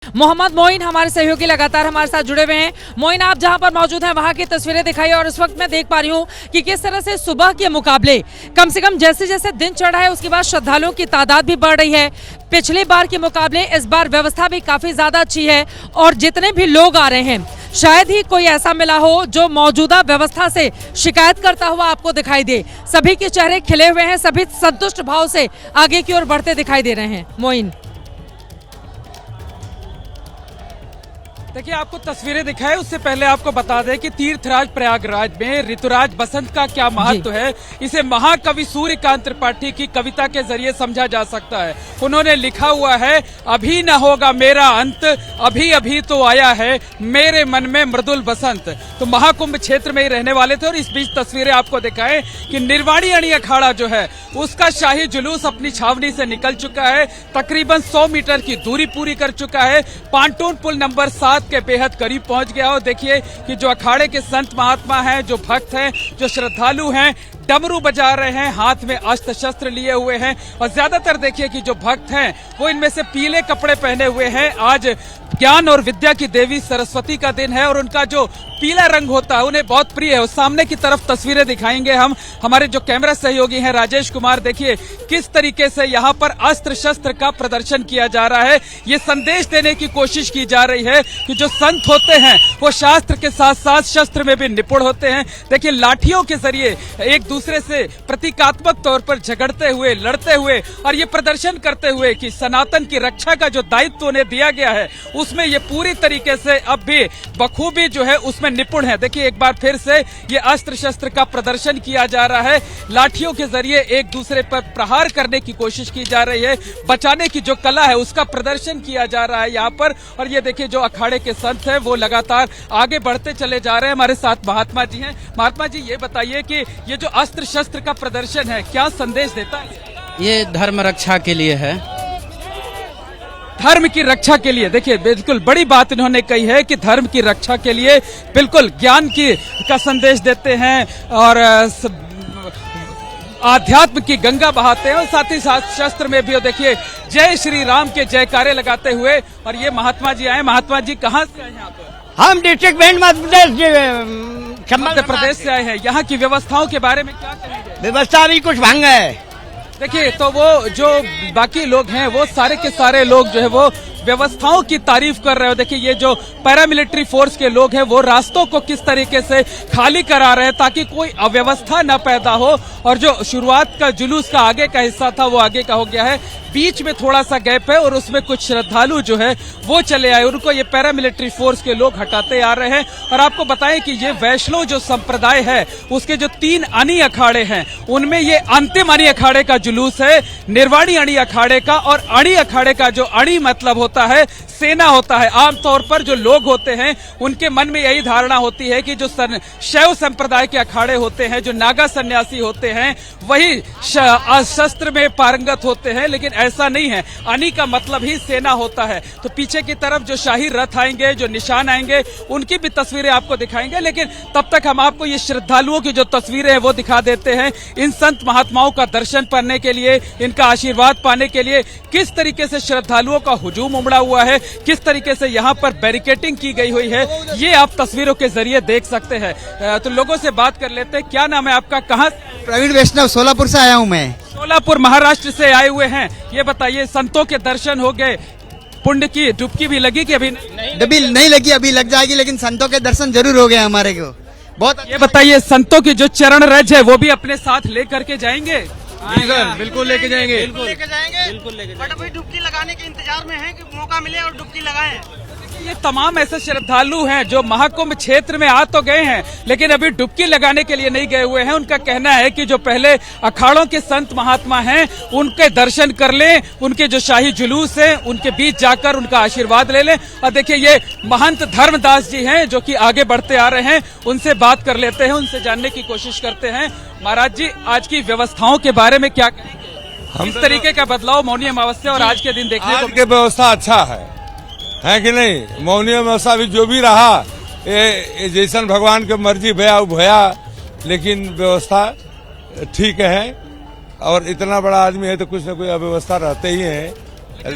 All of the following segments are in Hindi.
मोहम्मद मोइन हमारे सहयोगी लगातार हमारे साथ जुड़े हुए हैं। मोइन, आप जहां पर मौजूद हैं वहां की तस्वीरें दिखाई और इस वक्त मैं देख पा रही हूं कि किस तरह से सुबह के मुकाबले कम से कम जैसे जैसे दिन चढ़ रहा है उसके बाद श्रद्धालुओं की तादाद भी बढ़ रही है। पिछली बार के मुकाबले इस बार व्यवस्था भी काफी ज्यादा अच्छी है और जितने भी लोग आ रहे हैं शायद ही कोई ऐसा मिला हो जो मौजूदा व्यवस्था से शिकायत करता हुआ आपको दिखाई दे। सभी के चेहरे खिले हुए हैं, सभी संतुष्ट भाव से आगे की ओर बढ़ते दिखाई दे रहे हैं। मोइन, देखिए, आपको तस्वीरें दिखाए उससे पहले आपको बता दें कि तीर्थराज प्रयागराज में ऋतुराज बसंत का क्या महत्व है, इसे महाकवि सूर्यकांत त्रिपाठी की कविता के जरिए समझा जा सकता है। उन्होंने लिखा हुआ है, अभी न होगा मेरा अंत, अभी अभी तो आया है मेरे मन में मृदुल बसंत। तो महाकुंभ क्षेत्र में ही रहने वाले थे और इस बीच तस्वीरें आपको दिखाएं कि निर्वाणी अणी अखाड़ा जो है उसका शाही जुलूस अपनी छावनी से निकल चुका है। तकरीबन 100 मीटर की दूरी पूरी कर चुका है। पांटून पुल नंबर 7 के बेहद करीब पहुंच गया। और देखिए कि जो अखाड़े के संत महात्मा हैं, जो भक्त हैं, जो श्रद्धालु हैं, डमरू बजा रहे हैं, हाथ में अस्त्र शस्त्र लिए हुए हैं। और ज्यादातर देखिए कि जो भक्त हैं वो इनमें से पीले कपड़े पहने हुए हैं। आज ज्ञान और विद्या की देवी सरस्वती का दिन है और उनका जो पीला रंग होता है उन्हें बहुत प्रिय है। उस सामने की तरफ तस्वीरें दिखाएंगे हम, हमारे जो कैमरा सहयोगी हैं राजेश कुमार। देखिए किस तरीके से यहाँ पर अस्त्र शस्त्र का प्रदर्शन किया जा रहा है। ये संदेश देने की कोशिश की जा रही है कि जो संत होते हैं वो शास्त्र के साथ साथ शस्त्र में भी निपुण होते हैं। देखिए लाठियों के जरिए एक दूसरे से प्रतीकात्मक तौर पर झगड़ते हुए, लड़ते हुए और ये प्रदर्शन करते हुए कि सनातन की रक्षा का जो दायित्व उन्हें दिया गया है उसमें ये पूरी तरीके से अब भी बखूबी जो है उसमें निपुण है। देखिए एक बार फिर से ये अस्त्र शस्त्र का प्रदर्शन किया जा रहा है। लाठियों के जरिए एक दूसरे पर प्रहार करने की कोशिश की जा रही है। बचाने की जो कला है उसका प्रदर्शन किया जा रहा है यहाँ पर। और ये देखिए जो अखाड़े के संत हैं वो लगातार आगे बढ़ते चले जा रहे हैं। हमारे साथ महात्मा जी हैं। महात्मा जी, ये बताइए कि ये जो अस्त्र शस्त्र का प्रदर्शन है क्या संदेश देता है? ये धर्म रक्षा के लिए है। धर्म की रक्षा के लिए, देखिए बिल्कुल बड़ी बात इन्होंने कही है कि धर्म की रक्षा के लिए बिल्कुल ज्ञान का संदेश देते हैं और आध्यात्म की गंगा बहाते हैं और साथ ही साथ शस्त्र में भी देखिए जय श्री राम के जयकारे लगाते हुए। और ये महात्मा जी आए। महात्मा जी कहाँ से आए यहाँ पर? हम डिस्ट्रिक्ट मध्य प्रदेश से आए हैं। यहाँ की व्यवस्थाओं के बारे में क्या कहेंगे? व्यवस्था भी कुछ भंग है। देखिए तो वो जो बाकी लोग हैं वो सारे के सारे लोग जो है वो व्यवस्थाओं की तारीफ कर रहे हो। देखिए ये जो पैरामिलिट्री फोर्स के लोग हैं वो रास्तों को किस तरीके से खाली करा रहे हैं ताकि कोई अव्यवस्था न पैदा हो। और जो शुरुआत का जुलूस का आगे का हिस्सा था वो आगे का हो गया है। बीच में थोड़ा सा गैप है और उसमें कुछ श्रद्धालु जो है वो चले आए। उनको ये पैरामिलिट्री फोर्स के लोग हटाते आ रहे हैं। और आपको बताएं कि ये वैष्णव जो संप्रदाय है उसके जो 3 अणी अखाड़े हैं उनमें ये अंतिम अणी अखाड़े का जुलूस है। निर्वाणी अणी अखाड़े का। और अणी अखाड़े का जो अणी मतलब होता है सेना होता है। आमतौर पर जो लोग होते हैं उनके मन में यही धारणा होती है कि जो शैव संप्रदाय के अखाड़े होते हैं, जो नागा सन्यासी होते हैं वही शस्त्र में पारंगत होते हैं, लेकिन ऐसा नहीं है। अणी का मतलब ही सेना होता है। तो पीछे की तरफ जो शाही रथ आएंगे, जो निशान आएंगे, उनकी भी तस्वीरें आपको दिखाएंगे। लेकिन तब तक हम आपको ये श्रद्धालुओं की जो तस्वीरें हैं वो दिखा देते हैं। इन संत महात्माओं का दर्शन करने के लिए, इनका आशीर्वाद पाने के लिए किस तरीके से श्रद्धालुओं का हुजूम उमड़ा हुआ है, किस तरीके से यहाँ पर बैरिकेडिंग की गई हुई है, ये आप तस्वीरों के जरिए देख सकते हैं। तो लोगों से बात कर लेते हैं। क्या नाम है आपका? कहाँ? प्रवीण वैष्णव, सोलापुर से आया हूँ मैं। सोलापुर महाराष्ट्र से आए हुए हैं। ये बताइए संतों के दर्शन हो गए, पुण्य की डुबकी भी लगी कि अभी नहीं लगी? अभी लग जाएगी, लेकिन संतों के दर्शन जरूर हो गए हमारे को। बहुत। ये बताइए संतों की जो चरण रज है वो भी अपने साथ लेकर के जाएंगे? बिल्कुल लेके जाएंगे। बिल्कुल लेके जाएंगे। बट अभी डुबकी लगाने के इंतजार में है कि मौका मिले और डुबकी लगाएं। ये तमाम ऐसे श्रद्धालु हैं जो महाकुंभ क्षेत्र में आ तो गए हैं लेकिन अभी डुबकी लगाने के लिए नहीं गए हुए हैं। उनका कहना है कि जो पहले अखाड़ों के संत महात्मा हैं उनके दर्शन कर लें, उनके जो शाही जुलूस हैं उनके बीच जाकर उनका आशीर्वाद ले लें। और देखिए ये महंत धर्मदास जी हैं जो कि आगे बढ़ते आ रहे हैं। उनसे बात कर लेते हैं, उनसे जानने की कोशिश करते हैं। महाराज जी, आज की व्यवस्थाओं के बारे में क्या कहेंगे? किस तरीके का बदलाव मौनी अमावस्या और आज के दिन देखने को? आज की व्यवस्था अच्छा है कि नहीं? मौनी अमावस्या भी जो भी रहा ये जैसन भगवान के मर्जी भया, लेकिन व्यवस्था ठीक है। और इतना बड़ा आदमी है तो कुछ न कुछ अव्यवस्था रहते ही है।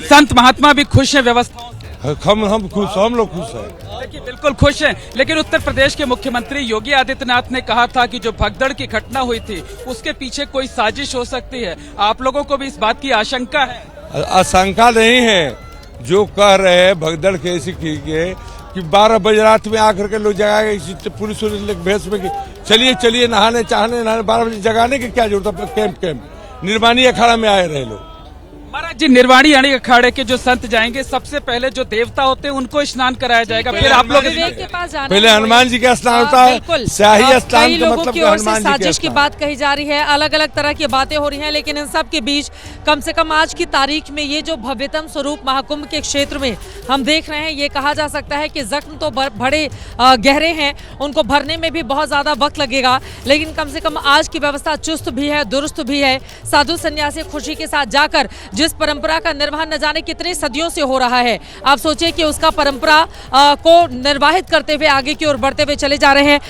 संत महात्मा भी खुश है व्यवस्थाओं से? हम खुश, हम लोग खुश हैं। देखिए बिल्कुल खुश हैं, लेकिन उत्तर प्रदेश के मुख्यमंत्री योगी आदित्यनाथ ने कहा था कि जो भगदड़ की घटना हुई थी उसके पीछे कोई साजिश हो सकती है। आप लोगों को भी इस बात की आशंका है? आशंका नहीं है, जो कह रहे हैं भगदड़ कैसी की गई कि 12 बजे रात में आकर के लोग जगाए पुलिस भेष में चलिए चलिए नहाने 12 बजे जगाने की क्या जरूरत है? कैंप निर्माणी अखाड़ा में आए रहे लोग। महाराज जी, निर्वाणी अखाड़े के जो संत जाएंगे सबसे पहले जो देवता होते हैं उनको स्नान कराया जाएगा, फिर आप लोग विवेक के पास जाना पहले है। हनुमान जी का स्नान होता है, बिल्कुल। शाही स्नान कई का लोगों मतलब की ओर से हनुमान जी साजिश की स्नान। बात कही जा रही है, अलग अलग तरह की बातें हो रही हैं, लेकिन इन सब के बीच कम से कम आज की तारीख में ये जो भव्यतम स्वरूप महाकुंभ के क्षेत्र में हम देख रहे हैं, ये कहा जा सकता है कि जख्म तो बड़े गहरे हैं, उनको भरने में भी बहुत ज्यादा वक्त लगेगा, लेकिन कम से कम आज की व्यवस्था चुस्त भी है, दुरुस्त भी है। साधु संन्यासी खुशी के साथ जाकर जिस परंपरा का निर्वहन न जाने कितने सदियों से हो रहा है, आप सोचिए कि उसका परंपरा को निर्वाहित करते हुए आगे की ओर बढ़ते हुए चले जा रहे हैं।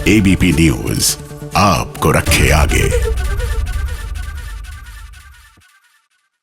एबीपी न्यूज आपको रखे आगे।